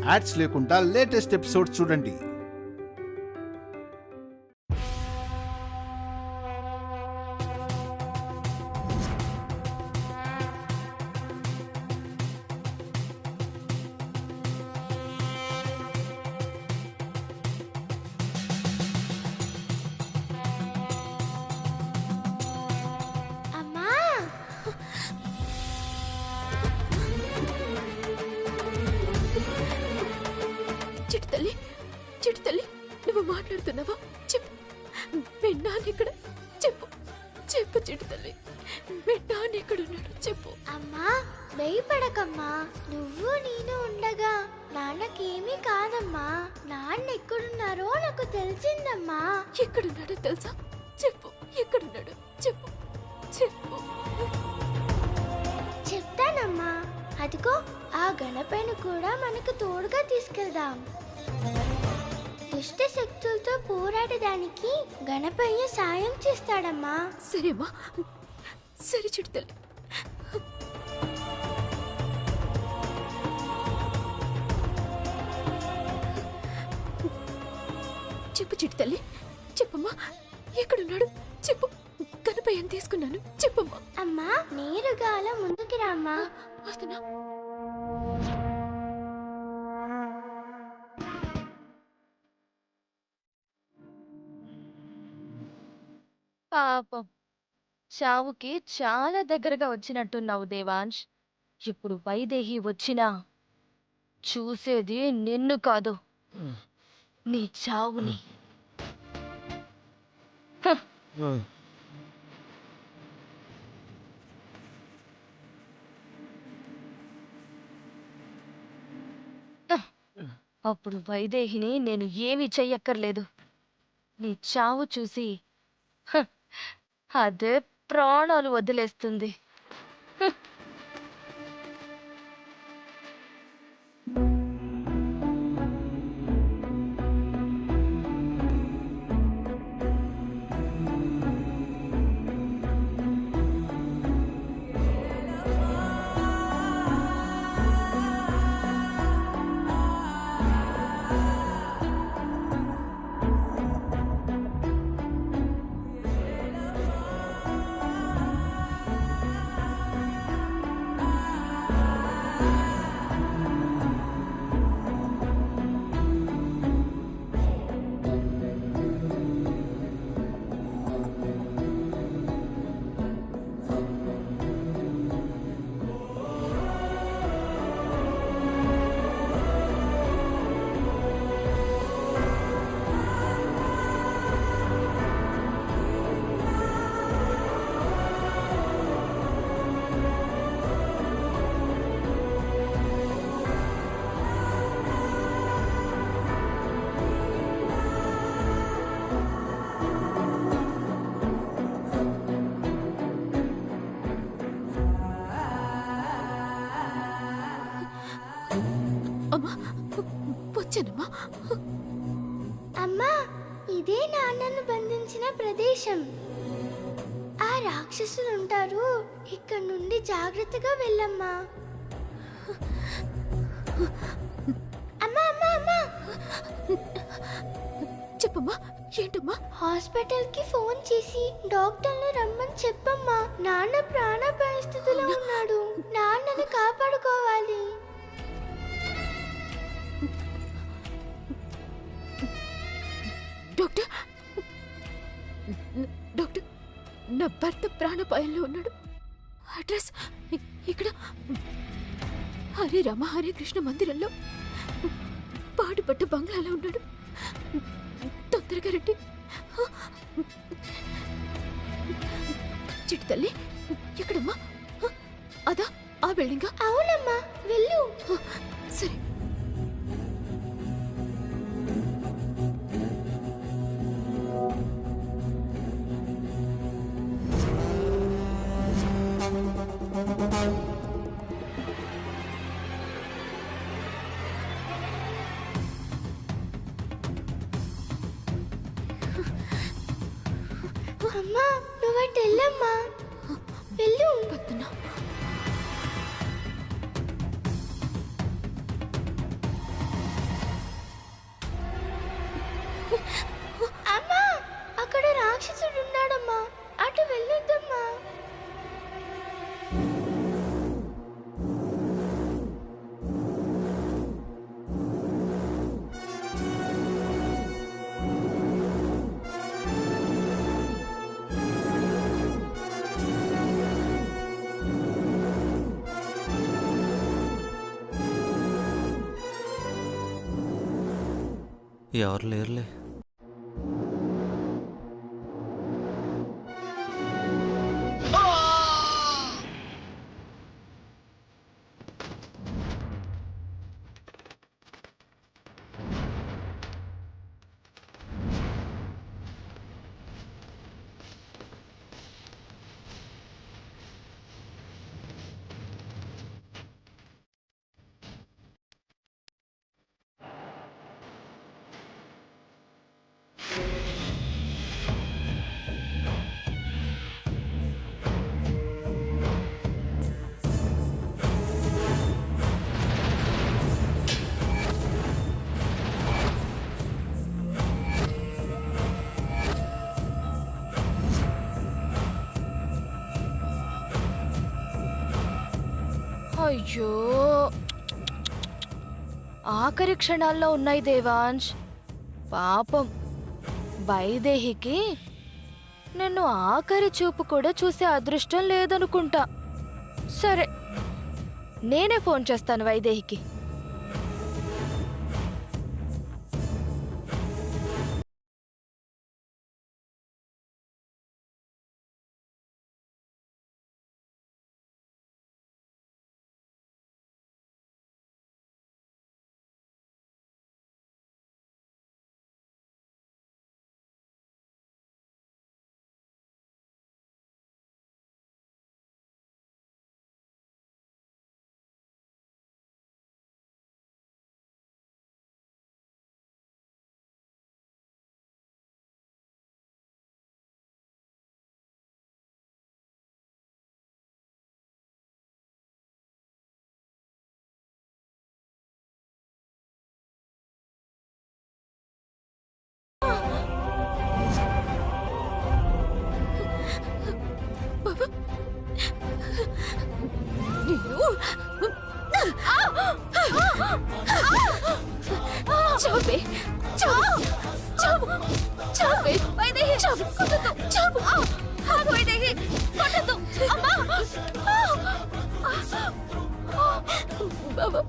Ads లేకుండా latest episodes చూడండి. చిట్టి తల్లి, నువ్వు మాట్లాడుతున్నావా? చెప్పు, మీ నాన్న ఇక్కడ? చెప్పు చెప్పు చిట్టి తల్లి, మీ నాన్న ఎక్కడున్నాడు? చెప్పు. అమ్మా, భయపడకమ్మా. నువ్వు నేను ఉండగా నాన్నకేమీ కాదమ్మా. నాన్న ఎక్కడున్నారో నాకు తెలిసిందమ్మా. ఎక్కడున్నాడో తెలుసా? చెప్పు, ఎక్కడున్నాడు? చెప్పు చెప్పు. చెప్తానమ్మా. అదిగో ఆ గణపైన కూడా మనకు తోడుగా తీసుకెళ్దాం. దుష్ట శక్తులతో పోరాడడానికి గణపయ్య సాయం చేస్తాడమ్మా. సరేమ్మా, సరే చిట్టి తల్లి. చెప్పు చిట్టి తల్లి, చెప్పమ్మా, ఎక్కడున్నాడు? చెప్పు. గణపయ్యని తీసుకున్నాను, చెప్పమ్మా. అమ్మా, నేరుగా అలా ముందుకి రామ్మా. వస్తున్నా. పాపం, చావుకి చాలా దగ్గరగా వచ్చినట్టున్నావు దేవాంశ్. ఇప్పుడు వైదేహి వచ్చినా చూసేది నిన్ను కాదు, నీ చావుని. అప్పుడు వైదేహిని నేను ఏమీ చెయ్యక్కర్లేదు. నీ చావు చూసి అదే ప్రాణాలు వదిలేస్తుంది. అమ్మా, వచ్చానమ్మా. అమ్మా, ఇదే నాన్నను బంధించిన ప్రదేశం. ఆ రాక్షసులు ఉంటారు. ఇక్కడ నుండి జాగ్రత్తగా వెళ్ళమ్మా. అమ్మా అమ్మా అమ్మా, చెప్పమ్మా, ఏంటమ్మా? హాస్పిటల్కి ఫోన్ చేసి డాక్టర్ని రమ్మని చెప్పమ్మా. నాన్న ప్రాణాపాయ స్థితిలో ఉన్నాడు. నాన్నని కాపాడుకోవాలి. డాక్టర్, డాక్టర్, నా భర్త ప్రాణాపాయంలో ఉన్నాడు. అడ్రస్ ఇక్కడ హరే రామ హరే కృష్ణ మందిరంలో పాడుపట్టు బంగ్లాలో ఉన్నాడు. తొందరగా రండి. చిట్టి తల్లి, ఎక్కడమ్మా? అదా ఆ బిల్డింగా? అవునమ్మా, వెళ్ళు. సరే. అమ్మా, నువ్వు వెళ్ళమ్మా, వెళ్ళు. అమ్మా అక్కడ రాక్షసుడు ఉన్నాడమ్మా, అటు వెళ్ళొద్దమ్మా. ఎవరు లేరులే. అయ్యో, ఆఖరి క్షణాల్లో ఉన్నాయి దేవాంశ్. పాపం వైదేహికి నిన్ను ఆఖరి చూపు కూడా చూసే అదృష్టం లేదనుకుంటా. సరే, నేనే ఫోన్ చేస్తాను వైదేహికి. చావే, చావు, చావు, చావే, వైదేహి, చావు, కొట్టొద్దు, చావు, ఆగు వైదేహి, కొట్టొద్దు, అమ్మా, బాబా.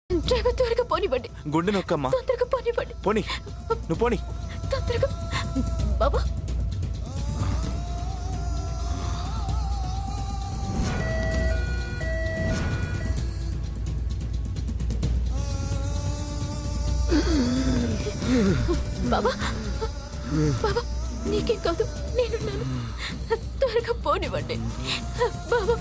డ్రైవర్ త్వరగా పోనివ్వండి. గుండె నొక్కమ్మా. తొందరగా పోనివ్వండి. పోనీ, నువ్వు పోనీ. తొందరగా బాబా. బాబా, బాబా, నీకేం కాదు, నేనున్నాను. త్వరగా పోనివ్వండి బాబా.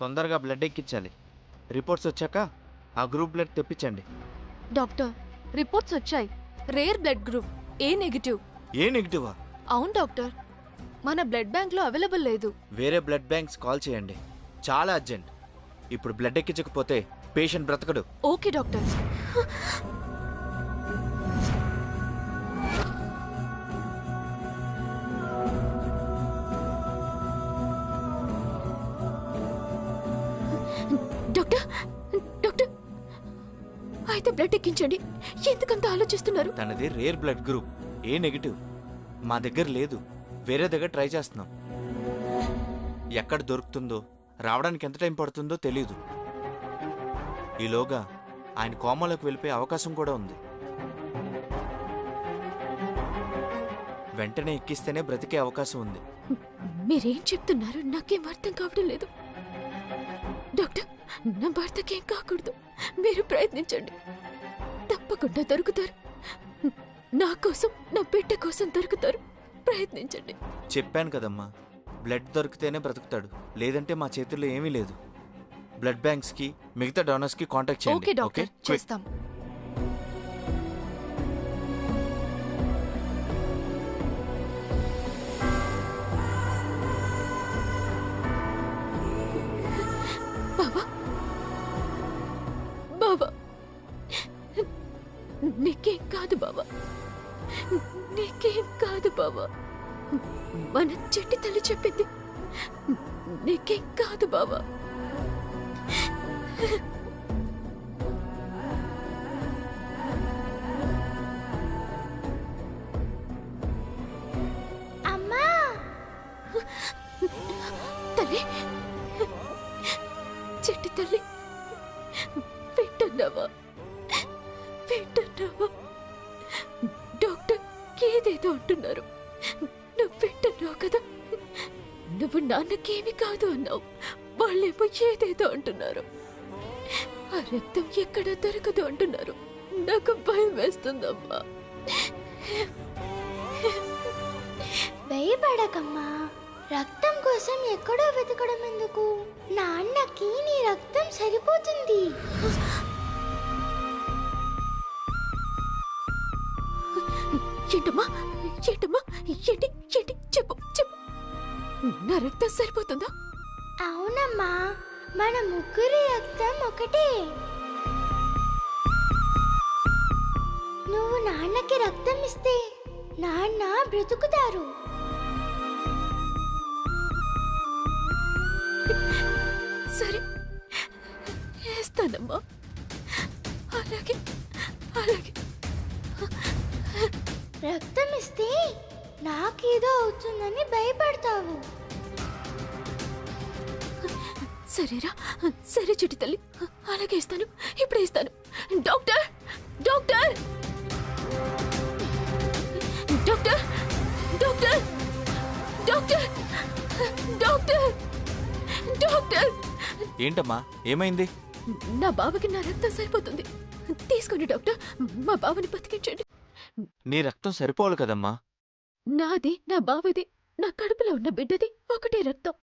తొందరగా బ్లడ్ ఎక్కించాలి. రిపోర్ట్స్ వచ్చాక ఆ గ్రూప్ బ్లడ్ తెప్పించండి. డాక్టర్, రిపోర్ట్స్ వచ్చాయి. Rare blood group A negative. A నెగిటివా? అవును డాక్టర్, మన బ్లడ్ బ్యాంక్ లో అవైలబుల్ లేదు. వేరే బ్లడ్ బ్యాంక్స్ కాల్ చేయండి, చాలా అర్జెంట్. ఇప్పుడు బ్లడ్ ఎక్కించకపోతే పేషెంట్ బ్రతకడు. Okay doctor. డాక్టర్ డాక్టర్ అయితే బ్లడ్ ఎక్కించండి. ఎందుకంత ఆలోచిస్తున్నారు? తనది rare blood group A negative. మా దగ్గర లేదు, వేరే దగ్గర ట్రై చేస్తున్నాం. ఎక్కడ దొరుకుతుందో, రావడానికి ఎంత టైం పడుతుందో తెలీదు. ఈలోగా ఆయన కోమాలోకి వెళ్ళిపోయే అవకాశం కూడా ఉంది. వెంటనే ఎక్కిస్తేనే బ్రతికే అవకాశం ఉంది. మీరేం చెప్తున్నారు నాకేం అర్థం కావడం లేదు. డాక్టర్, నా భర్తకేం కాకూడదు. మీరు ప్రయత్నించండి, తప్పకుండా దొరుకుతారు. నా కోసం, నా బిడ్డ కోసం దొరుకుతారు. ప్రయత్నించండి. చెప్పాను కదమ్మా, బ్లడ్ దొరికితేనే బ్రతుకుతాడు, లేదంటే మా చేతుల్లో ఏమీ లేదు. బ్లడ్ బ్యాంక్స్ కి, మిగతా డోనర్స్ కి కాంటాక్ట్ చేయండి. Okay doctor, Quick. చేస్తాం. బావా, బావా, నీకేం కాదు బావా, నీకేం కాదు బావా. మన చెట్టి తల్లి చెప్పింది, నీకేం కాదు బావా. అమ్మా తల్లి, చెట్టి తల్లి, వింటున్నావా? వింటున్నావా? డాక్టర్ ఏదేదో అంటున్నారు, నువ్వు వింటున్నావు కదా? నువ్వు నాన్నకేమి కాదు అన్నావు, వాళ్ళేమో ఏదేదో అంటున్నారు. ఆ రక్తం ఎక్కడ దొరకదు అంటున్నారు. నాకు భయం వేస్తుందమ్మా. భయపడకమ్మా, రక్తం కోసం ఎక్కడో వెతకడం ఎందుకు? నాన్నకి నీ రక్తం సరిపోతుంది. ఏంటమ్మా, ఏంటమ్మా, ఏంటి ఏంటి చెప్పు చెప్పు. నా రక్తం సరిపోతుందా? అవునమ్మా, మన ముగ్గురి రక్తం ఒకటే. నువ్వు నాన్నకి రక్తం ఇస్తే నాన్న బ్రతుకుతారు. సరే, వేస్తానమ్మా. అలాగే అలాగే. రక్తం ఇస్తే నాకేదో అవుతుందని భయపడతావు. సరేరా, సరే చిట్టి తల్లి, అలాగే ఇస్తాను. ఇప్పుడే ఇస్తాను. Doctor doctor doctor doctor doctor doctor doctor. ఏంటమ్మా, ఏమైంది? నా బావకి నా రక్తం సరిపోతుంది. తీసుకోండి డాక్టర్, మా బావని బతికించండి. నీ రక్తం సరిపోవాలి కదమ్మా. నాది, నా బావది, నా కడుపులో ఉన్న బిడ్డది ఒకటే రక్తం.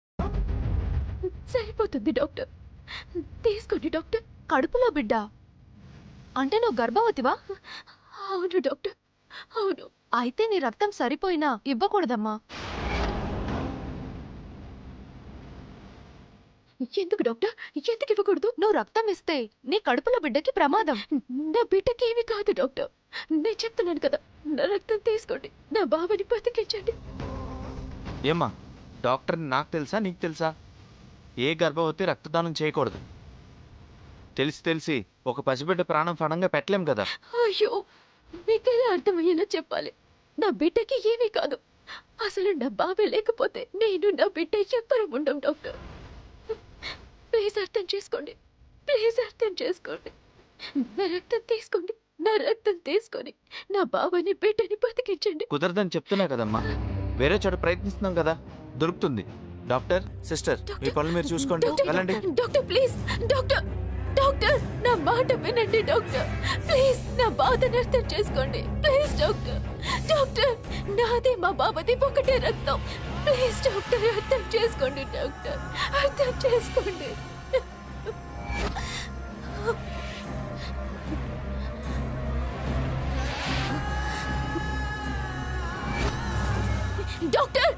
సరిపోతుంది డాక్టర్, తీసుకోండి డాక్టర్. కడుపులో బిడ్డ అంటే నువ్వు గర్భవతివా? అవును డాక్టర్, అవును. అయితే నీ రక్తం సరిపోయినా ఇవ్వకూడదమ్మా. ఎందుకు డాక్టర్, ఎందుకు ఇవ్వకూడదు? నువ్వు రక్తం ఇస్తే నీ కడుపులో బిడ్డకి ప్రమాదం. నా బిడ్డకి ఏమీ కాదు డాక్టర్, నేను చెప్తున్నాను కదా. నా రక్తం తీసుకోండి, నా బావని బతికించండి. ఏమ్మా, డాక్టర్ నాకు తెలుసా నీకు తెలుసా? ఏ గర్భవతి రక్తదానం చేయకూడదు. తెలిసి ఒక పసిబిడ్డ ప్రాణం ఫణంగా పెట్టలేం కదా. అయ్యో, మీకెలా అర్థమయ్యేలా చెప్పాలి? నా బిడ్డకి ఏమీ కాదు. అసలు నా బావే లేకపోతే నేను, నా బిడ్డ ఎవ్వరూ ఉండం డాక్టర్. ప్లీజ్ అర్థం చేసుకోండి, ప్లీజ్ అర్థం చేసుకోండి. నా రక్తం తీసుకోండి, నా రక్తం తీసుకొని నా బావని బిడ్డని బతికించండి. కుదరదని చెప్తున్నా కదమ్మా, వేరే చోట ప్రయత్నిస్తున్నాం కదా, దొరుకుతుంది. డాక్టర్, సిస్టర్, మీ పనులు మీరు చూసుకోండి, వెళ్ళండి. డాక్టర్ ప్లీజ్, డాక్టర్ డాక్టర్ నా మాట వినండి డాక్టర్. ప్లీజ్ నా బాధను అర్థం చేసుకోండి. ప్లీజ్ డాక్టర్, డాక్టర్ నాది మా బావది ఒకటే రక్తం. ప్లీజ్ డాక్టర్, అర్థం చేసుకోండి డాక్టర్, అర్థం చేసుకోండి. డాక్టర్,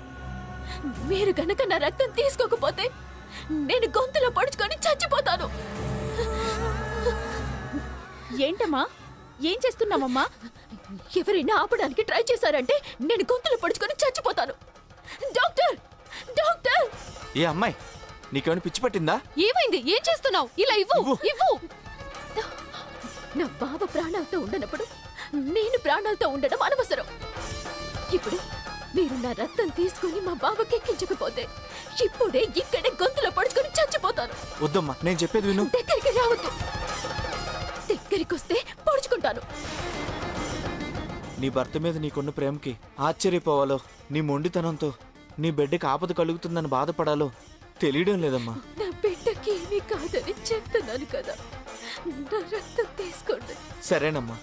మీరు గనక నా రక్తం తీసుకోకపోతే నేను గొంతులో పడుచుకొని చచ్చిపోతాను. ఏంటమ్మా, ఏం చేస్తున్నావమ్మా? ఎవరైనా ఆపడానికి ట్రై చేశారంటే నేను గొంతులో పడుచుకొని చచ్చిపోతాను. Doctor, doctor! ఏ అమ్మాయి, నీకేమైనా పిచ్చి పట్టిందా? ఏమైంది? ఏం చేస్తున్నావు? ఇలా ఇవ్వు, ఇవ్వు. ఇవ్వు. నా బావ ప్రాణాలతో ఉండనప్పుడు నేను ప్రాణాలతో ఉండడం అనవసరం. ఇప్పుడు మీరు నా రక్తం తీసుకుని మా బావకి ఎక్కించకపోతే ఇప్పుడే ఇక్కడే గొంతులో పడుచుకొని చచ్చిపోతాను. వద్దమ్మా, నేను చెప్పేది విను. దగ్గరికి రావద్దు. దగ్గరికి వస్తే పొడుచుకుంటాను. నీ భర్త మీద నీకున్న ప్రేమకి ఆశ్చర్యపోవాలో, నీ మొండితనంతో నీ బిడ్డకి ఆపద కలుగుతుందని బాధపడాలో తెలియడం లేదమ్మా. నా బిడ్డకి ఏమీ కాదని చెప్తున్నాను కదా, నా రక్తం తీసుకోండి. సరేనమ్మా,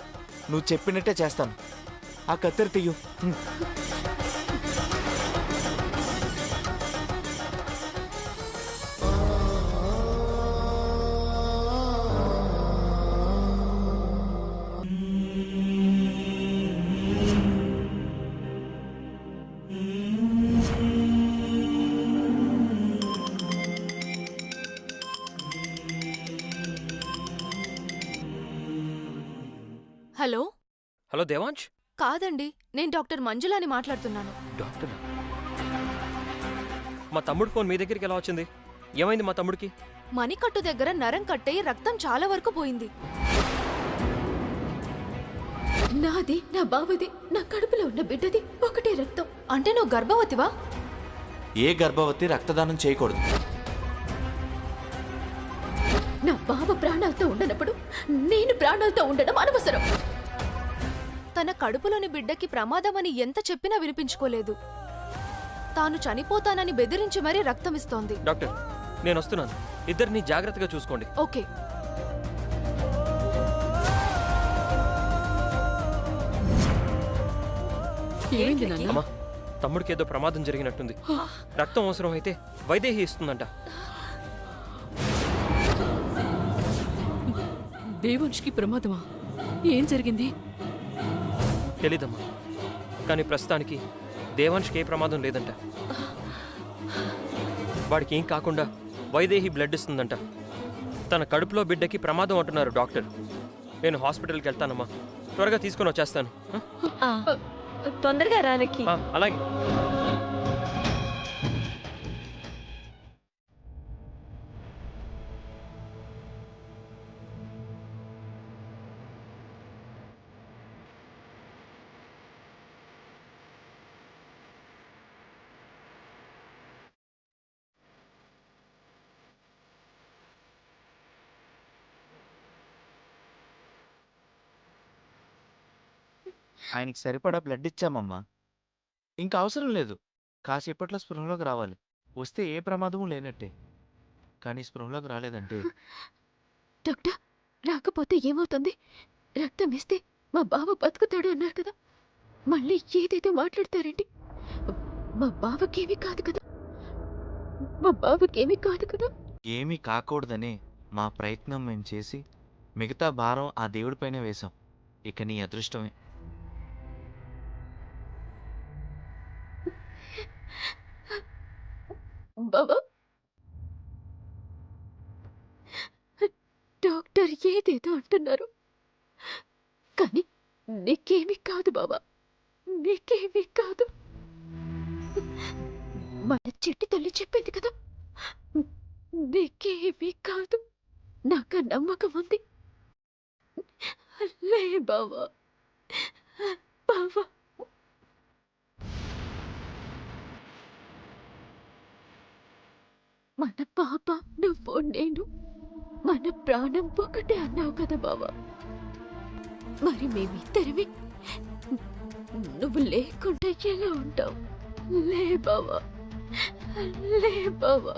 నువ్వు చెప్పినట్టే చేస్తాను. ఆ కత్తెర తీయు. హలో. హలో దేవాంశ్. కాదండి, నేను డాక్టర్ మంజులాని మాట్లాడుతున్నాను. డాక్టర్, మా తమ్ముడు ఫోన్ మీ దగ్గరికి ఎలా వచ్చింది? ఏమైంది మా తమ్ముడికి? మణికట్టు దగ్గర నరం కట్టయి రక్తం చాలా వరకు పోయింది. నాది, నా బావది, నా కడుపులో ఉన్న బిడ్డది ఒకటే రక్తం. అంటే నువ్వు గర్భవతివా? ఏ గర్భవతి రక్తదానం చేయకూడదు. నా బావ ప్రాణాలతో ఉండనప్పుడు నేను ప్రాణాలతో ఉండడం అనవసరం. తన కడుపులోని బిడ్డకి ప్రమాదమని ఎంత చెప్పినా వినిపించుకోలేదు. తాను చనిపోతానని బెదిరించి మరీ రక్తమిస్తోంది. డాక్టర్, నేను వస్తున్నాను. ఇద్దరిని జాగ్రత్తగా చూసుకోండి. ఓకే. అమ్మా, తమ్ముడికి ఏదో ప్రమాదం జరిగినట్టుంది. రక్తం అవసరం అయితే వైదేహి ఇస్తుందంట. దేవాంష్కి ప్రమాదమా? ఏం జరిగింది? తెలీదమ్మా, కానీ ప్రస్తుతానికి దేవాంష్కి ఏ ప్రమాదం లేదంట. వాడికి ఏం కాకుండా వైదేహి బ్లడ్ ఇస్తుందంట. తన కడుపులో బిడ్డకి ప్రమాదం అంటున్నారు డాక్టర్. నేను హాస్పిటల్కి వెళ్తానమ్మా, త్వరగా తీసుకొని వచ్చేస్తాను. తొందరగా రానికి. అలాగే. ఆయనకి సరిపడా బ్లడ్ ఇచ్చామమ్మా. ఇంకా అవసరం లేదు. కాసేపట్లో స్పృహలోకి రావాలి. వస్తే ఏ ప్రమాదము లేనట్టే. కానీ స్పృహలోకి రాలేదంటే డాక్టర్, రాకపోతే ఏమవుతుంది? రక్తం ఇస్తే మా బావ బతుకుతాడు అన్నారు కదా, మళ్ళీ ఏదైతే మాట్లాడతారేంటి? మా బావకేమీ కాదు కదా, మా బావకేమీ కాదు కదా. ఏమీ కాకూడదనే మా ప్రయత్నం మేము చేసి మిగతా భారం ఆ దేవుడిపైనే వేశాం. ఇక నీ అదృష్టమే. బాబా, డాక్టర్ ఏదేదో అంటున్నారు, కానీ నీకేమీ కాదు బాబా, నీకేమీ కాదు. మన చెట్టు తల్లి చెప్పింది కదా, నీకేమీ కాదు. నాకు నమ్మకం ఉంది. లే బాబా, బాబా. మన పాప, నువ్వు, నేను, మన ప్రాణం ఒకటే అన్నావు కదా బాబా. మరి మేమిద్దరివి నువ్వు లేకుండా ఎలా ఉంటావు? లే బాబా, లే బాబా.